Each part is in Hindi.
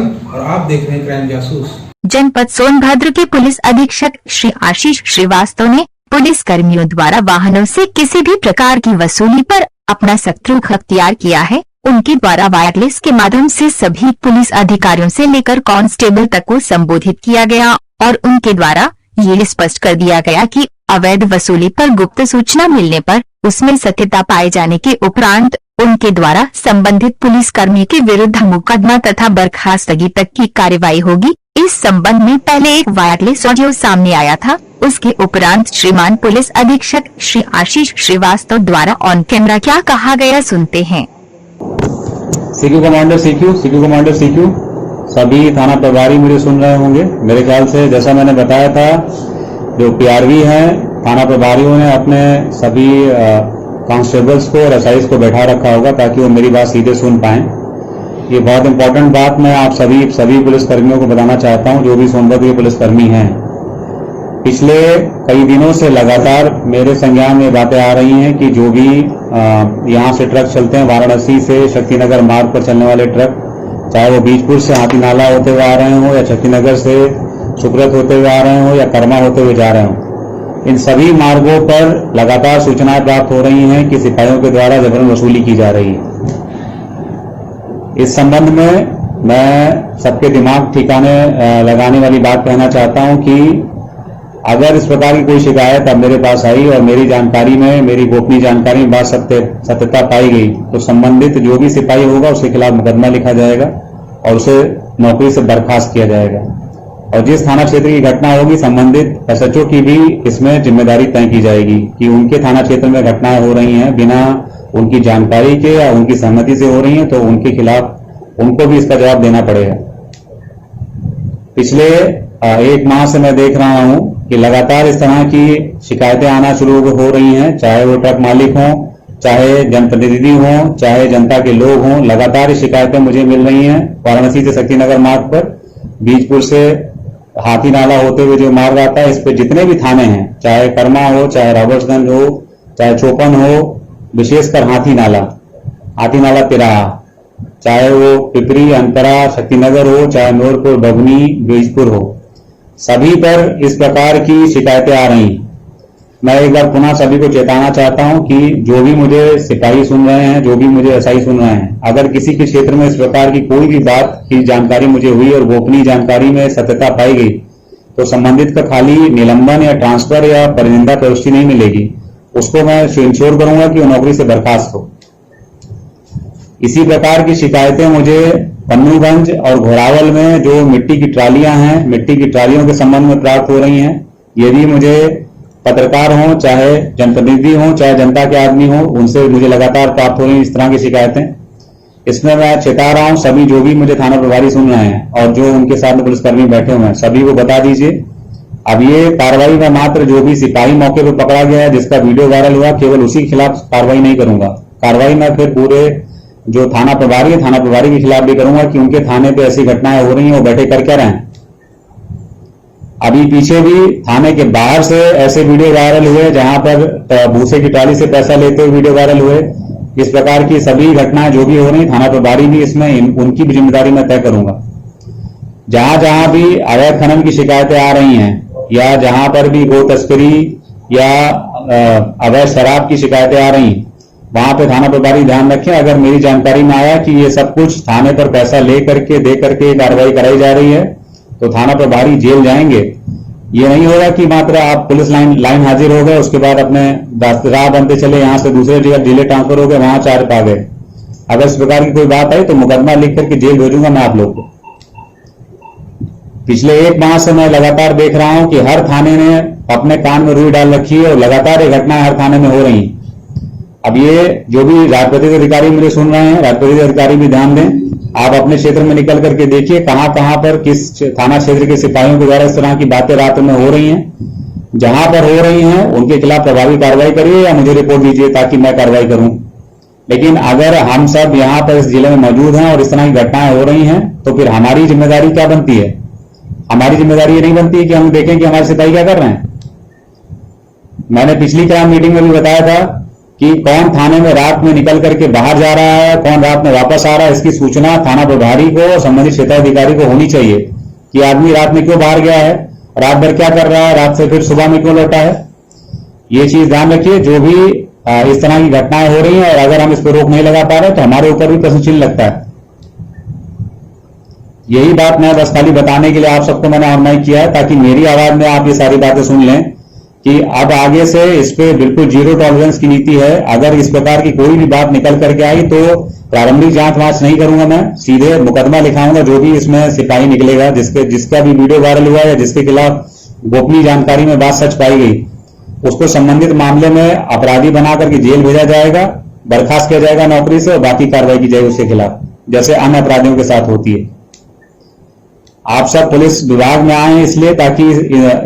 और आप देख रहे हैं क्राइम जासूस। जनपद सोनभद्र के पुलिस अधीक्षक श्री आशीष श्रीवास्तव ने पुलिस कर्मियों द्वारा वाहनों से किसी भी प्रकार की वसूली पर अपना सख्त रुख अख्तियार किया है। उनके द्वारा वायरलेस के माध्यम से सभी पुलिस अधिकारियों से लेकर कांस्टेबल तक को संबोधित किया गया और उनके द्वारा ये स्पष्ट कर दिया गया कि अवैध वसूली पर गुप्त सूचना मिलने पर उसमें सत्यता पाए जाने के उपरांत उनके द्वारा संबंधित पुलिसकर्मी के विरुद्ध मुकदमा तथा बर्खास्तगी तक की कार्रवाई होगी। इस संबंध में पहले एक वायरलेस ऑडियो सामने आया था। उसके उपरांत श्रीमान पुलिस अधीक्षक श्री आशीष श्रीवास्तव द्वारा ऑन कैमरा क्या कहा गया सुनते हैं। सीक्यू कमांडर सीक्यू सभी थाना प्रभारी मुझे सुन रहे होंगे। मेरे ख्याल से जैसा मैंने बताया था, जो पीआरवी हैं थाना प्रभारियों ने अपने सभी कांस्टेबल्स को और एसआईज को बैठा रखा होगा ताकि वो मेरी बात सीधे सुन पाएं। ये बहुत इंपॉर्टेंट बात मैं आप सभी पुलिसकर्मियों को बताना चाहता हूं, जो भी सोनभद्र के पुलिसकर्मी हैं। पिछले कई दिनों से लगातार मेरे संज्ञान में बातें आ रही हैं कि जो भी यहां से ट्रक चलते हैं, वाराणसी से शक्तिनगर मार्ग पर चलने वाले ट्रक, चाहे वो बीजपुर से हाथी नाला होते हुए आ रहे हों या शक्तिनगर से सुब्रत होते हुए आ रहे हों या कर्मा होते हुए जा रहे हों, इन सभी मार्गों पर लगातार सूचनाएं प्राप्त हो रही हैं कि सिपाहियों के द्वारा जबरन वसूली की जा रही है। इस संबंध में मैं सबके दिमाग ठिकाने लगाने वाली बात कहना चाहता हूं कि अगर इस प्रकार की कोई शिकायत अब मेरे पास आई और मेरी जानकारी में, मेरी गोपनीय जानकारी में बात सत्यता पाई गई, तो संबंधित जो भी सिपाही होगा उसके खिलाफ मुकदमा लिखा जाएगा और उसे नौकरी से बर्खास्त किया जाएगा। और जिस थाना क्षेत्र की घटना होगी, संबंधित एसएचओ की भी इसमें जिम्मेदारी तय की जाएगी कि उनके थाना क्षेत्र में घटनाएं हो रही हैं बिना उनकी जानकारी के या उनकी सहमति से हो रही हैं, तो उनके खिलाफ उनको भी इसका जवाब देना पड़ेगा। पिछले एक माह से मैं देख रहा हूं कि लगातार इस तरह की शिकायतें आना शुरू हो रही हैं, चाहे वो ट्रक मालिक हों, चाहे जनप्रतिनिधि हों, चाहे जनता के लोग हों। लगातार ये शिकायतें मुझे मिल रही हैं। वाराणसी से शक्तिनगर मार्ग पर, बीजपुर से हाथी नाला होते हुए जो मार्ग आता है, इस पे जितने भी थाने हैं, चाहे कर्मा हो, चाहे रॉबर्ट्सगंज हो, चाहे चौपन हो, विशेषकर हाथी नाला तिराहा, चाहे वो पिपरी, अंतरा, शक्तिनगर हो, चाहे नूरपुर, बभनी, बीजपुर हो, सभी पर इस प्रकार की शिकायतें आ रही। मैं एक बार पुनः सभी को चेताना चाहता हूं कि जो भी मुझे सिपाही सुन रहे हैं, जो भी मुझे एसआई सुन रहे हैं, अगर किसी के क्षेत्र में इस प्रकार की कोई भी बात की जानकारी मुझे हुई और गोपनीय जानकारी में सत्यता पाई गई, तो संबंधित का खाली निलंबन या ट्रांसफर या परिनिंदा प्रविष्टि नहीं मिलेगी, उसको मैं इंश्योर करूंगा कि वो नौकरी से बर्खास्त हो। इसी प्रकार की शिकायतें मुझे पन्नूगंज और घोड़ावल में जो मिट्टी की ट्रालियां हैं, मिट्टी की ट्रालियों के संबंध में प्राप्त हो रही हैं। ये भी मुझे पत्रकार हों, चाहे जनप्रतिनिधि हों, चाहे जनता के आदमी हों, उनसे मुझे लगातार प्राप्त हो रही इस तरह की शिकायतें। इसमें मैं चेता रहा हूं सभी जो भी मुझे थाना प्रभारी सुन रहे हैं और जो उनके साथ पुलिसकर्मी बैठे हुए हैं, सभी को बता दीजिए। अब ये कार्रवाई का मात्र जो भी सिपाही मौके पर पकड़ा गया है, जिसका वीडियो वायरल हुआ, केवल उसी के खिलाफ कार्रवाई नहीं करूंगा। कार्रवाई मैं फिर पूरे जो थाना प्रभारी है, थाना प्रभारी के खिलाफ भी करूंगा कि उनके थाने पे ऐसी घटनाएं हो रही हैं, वो बैठे कर क्या रहे हैं। अभी पीछे भी थाने के बाहर से ऐसे वीडियो वायरल हुए जहां पर भूसे की ट्राली से पैसा लेते हुए वीडियो वायरल हुए। इस प्रकार की सभी घटनाएं जो भी हो रही, थाना प्रभारी भी इसमें उनकी भी जिम्मेदारी मैं तय करूंगा। जहां जहां भी अवैध खनन की शिकायतें आ रही हैं या जहां पर भी गो तस्करी या अवैध शराब की शिकायतें आ रही, वहां पे थाना प्रभारी ध्यान रखें। अगर मेरी जानकारी में आया कि ये सब कुछ थाने पर पैसा ले करके दे करके कार्रवाई कराई जा रही है, तो थाना प्रभारी जेल जाएंगे। ये नहीं होगा कि मात्र आप पुलिस लाइन हाजिर हो गए, उसके बाद अपने राह बनते चले, यहां से दूसरे जगह जिले ट्रांसफर हो गए, वहां चार पा गए। अगर इस प्रकार की कोई बात आई तो मुकदमा लिख करके जेल भेजूंगा मैं आप लोग को। पिछले एक माह से मैं लगातार देख रहा हूं कि हर थाने ने अपने कान में रुई डाल रखी है और लगातार ये घटनाएं हर थाने में हो रही हैं। अब ये जो भी राजपत्रित अधिकारी मुझे सुन रहे हैं, राजपत्रित अधिकारी भी ध्यान दें। आप अपने क्षेत्र में निकल करके देखिए कहां कहां पर किस थाना क्षेत्र के सिपाहियों के द्वारा इस तरह की बातें रात में हो रही हैं। जहां पर हो रही हैं उनके खिलाफ प्रभावी कार्रवाई करिए या मुझे रिपोर्ट दीजिए ताकि मैं कार्रवाई करूं। लेकिन अगर हम सब यहां पर इस जिले में मौजूद हैं और इस तरह की घटनाएं हो रही हैं, तो फिर हमारी जिम्मेदारी क्या बनती है? हमारी जिम्मेदारी ये नहीं बनती है कि हम देखें कि हमारे सिपाही क्या कर रहे हैं। मैंने पिछली क्राइम मीटिंग में भी बताया था कि कौन थाने में रात में निकल करके बाहर जा रहा है, कौन रात में वापस आ रहा है, इसकी सूचना थाना प्रभारी को और संबंधित क्षेत्राधिकारी को होनी चाहिए कि आदमी रात में क्यों बाहर गया है, रात भर क्या कर रहा है, रात से फिर सुबह में क्यों लौटा है। ये चीज ध्यान रखिए। जो भी इस तरह की घटनाएं हो रही हैं और अगर हम इस पर रोक नहीं लगा पा रहे तो हमारे ऊपर भी प्रश्न चिन्ह लगता है। यही बात मैं बस खाली बताने के लिए आप सबको मैंने ऑनलाइन किया है, ताकि मेरी आवाज में आप ये सारी बातें सुन लें कि अब आगे से इस पे बिल्कुल जीरो टॉलरेंस की नीति है। अगर इस प्रकार की कोई भी बात निकल करके आई तो प्रारंभिक जांच वांच नहीं करूंगा, मैं सीधे मुकदमा लिखाऊंगा। जो भी इसमें सिपाही निकलेगा, जिसका भी वीडियो वायरल हुआ या जिसके खिलाफ गोपनीय जानकारी में बात सच पाई गई, उसको संबंधित मामले में अपराधी बना करके जेल भेजा जाएगा, बर्खास्त किया जाएगा नौकरी से और बाकी कार्रवाई की जाएगी उसके खिलाफ, जैसे अन्य अपराधियों के साथ होती है। आप सब पुलिस विभाग में आए इसलिए ताकि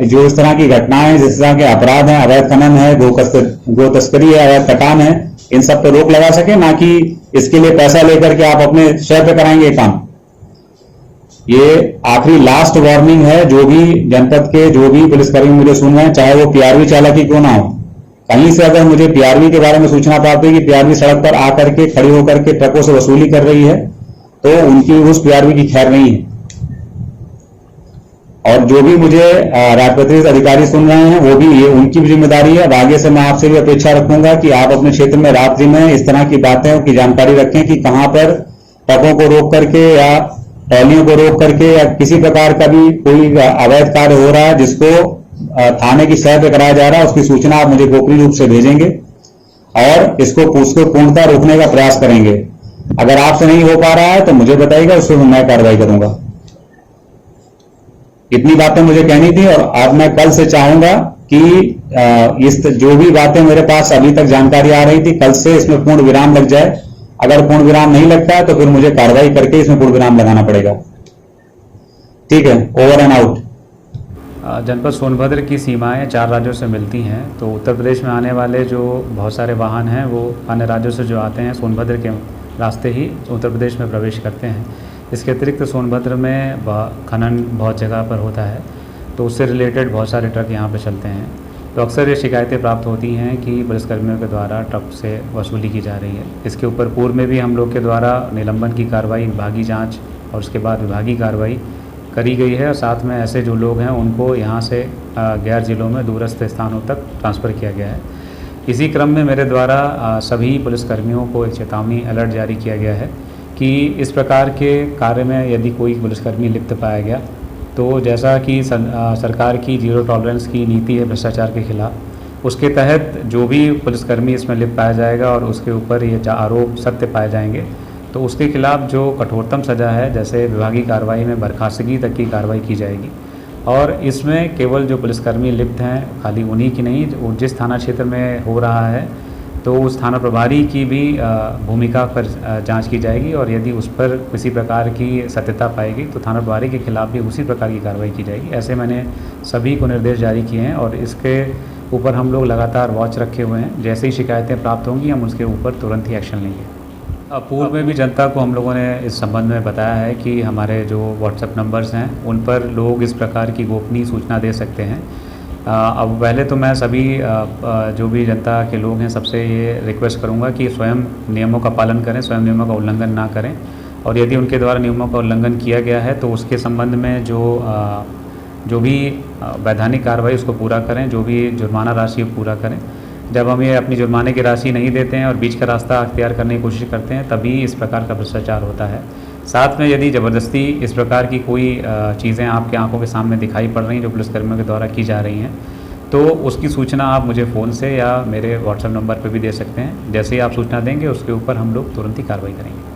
जो इस तरह की घटनाएं, जिस तरह के अपराध हैं, अवैध खनन है, गो तस्करी है, अवैध कटान है, इन सब पर रोक लगा सके, ना कि इसके लिए पैसा लेकर के आप अपने शहर पे कराएंगे काम। ये आखिरी लास्ट वार्निंग है। जो भी जनपद के जो भी पुलिसकर्मी मुझे सुन रहे हैं, चाहे वो पीआरवी चालक ही क्यों ना हो, कहीं से अगर मुझे पीआरवी के बारे में सूचना प्राप्त हुई कि पीआरवी सड़क पर आकर के खड़ी होकर के ट्रकों से वसूली कर रही है, तो उनकी उस पीआरवी की खैर नहीं है। और जो भी मुझे राजपत्रित अधिकारी सुन रहे हैं, वो भी ये उनकी भी जिम्मेदारी है। अब आगे से मैं आपसे भी अपेक्षा रखूंगा कि आप अपने क्षेत्र में रात्रि में इस तरह की बातें की जानकारी रखें कि कहां पर ट्रकों को रोक करके या ट्रॉलियों को रोक करके या किसी प्रकार का भी कोई अवैध कार्य हो रहा है जिसको थाने की सतह पर कराया जा रहा है, उसकी सूचना आप मुझे गोपनीय रूप से भेजेंगे और इसको पूर्णतः रोकने का प्रयास करेंगे। अगर आपसे नहीं हो पा रहा है तो मुझे बताइएगा, उससे मैं कार्रवाई करूंगा। इतनी बातें मुझे कहनी थी और अब मैं कल से चाहूंगा कि इस जो भी बातें मेरे पास अभी तक जानकारी आ रही थी, कल से इसमें पूर्ण विराम लग जाए। अगर पूर्ण विराम नहीं लगता है तो फिर मुझे कार्रवाई करके इसमें पूर्ण विराम लगाना पड़ेगा। ठीक है, ओवर एंड आउट। जनपद सोनभद्र की सीमाएं 4 राज्यों से मिलती हैं, तो उत्तर प्रदेश में आने वाले जो बहुत सारे वाहन हैं वो अन्य राज्यों से जो आते हैं सोनभद्र के रास्ते ही उत्तर प्रदेश में प्रवेश करते हैं। इसके अतिरिक्त सोनभद्र में खनन बहुत जगह पर होता है, तो उससे रिलेटेड बहुत सारे ट्रक यहाँ पे चलते हैं। तो अक्सर ये शिकायतें प्राप्त होती हैं कि पुलिसकर्मियों के द्वारा ट्रक से वसूली की जा रही है। इसके ऊपर पूर्व में भी हम लोग के द्वारा निलंबन की कार्रवाई, विभागीय जांच और उसके बाद विभागीय कार्रवाई करी गई है और साथ में ऐसे जो लोग हैं उनको यहाँ से गैर जिलों में दूरस्थ स्थानों तक ट्रांसफ़र किया गया है। इसी क्रम में मेरे द्वारा सभी पुलिसकर्मियों को एक चेतावनी अलर्ट जारी किया गया है कि इस प्रकार के कार्य में यदि कोई पुलिसकर्मी लिप्त पाया गया तो जैसा कि सरकार की जीरो टॉलरेंस की नीति है भ्रष्टाचार के खिलाफ, उसके तहत जो भी पुलिसकर्मी इसमें लिप्त पाया जाएगा और उसके ऊपर ये आरोप सत्य पाए जाएंगे तो उसके खिलाफ जो कठोरतम सज़ा है, जैसे विभागीय कार्रवाई में बर्खास्तगी तक की कार्रवाई की जाएगी। और इसमें केवल जो पुलिसकर्मी लिप्त हैं, खाली उन्हीं की नहीं, जिस थाना क्षेत्र में हो रहा है तो उस थाना प्रभारी की भी भूमिका पर जांच की जाएगी और यदि उस पर किसी प्रकार की सत्यता पाएगी तो थाना प्रभारी के खिलाफ भी उसी प्रकार की कार्रवाई की जाएगी। ऐसे मैंने सभी को निर्देश जारी किए हैं और इसके ऊपर हम लोग लगातार वॉच रखे हुए हैं। जैसे ही शिकायतें प्राप्त होंगी हम उसके ऊपर तुरंत ही एक्शन लेंगे। पूर्व में भी जनता को हम लोगों ने इस संबंध में बताया है कि हमारे जो व्हाट्सएप नंबर्स हैं उन पर लोग इस प्रकार की गोपनीय सूचना दे सकते हैं। अब पहले तो मैं सभी जो भी जनता के लोग हैं सबसे ये रिक्वेस्ट करूंगा कि स्वयं नियमों का पालन करें, स्वयं नियमों का उल्लंघन ना करें और यदि उनके द्वारा नियमों का उल्लंघन किया गया है तो उसके संबंध में जो भी वैधानिक कार्रवाई उसको पूरा करें, जो भी जुर्माना राशि पूरा करें। जब हम ये अपनी जुर्माने की राशि नहीं देते हैं और बीच का रास्ता अख्तियार करने की कोशिश करते हैं तभी इस प्रकार का भ्रष्टाचार होता है। साथ में यदि ज़बरदस्ती इस प्रकार की कोई चीज़ें आपके आंखों के सामने दिखाई पड़ रही हैं जो पुलिसकर्मियों के द्वारा की जा रही हैं तो उसकी सूचना आप मुझे फ़ोन से या मेरे व्हाट्सएप नंबर पर भी दे सकते हैं। जैसे ही आप सूचना देंगे उसके ऊपर हम लोग तुरंत ही कार्रवाई करेंगे।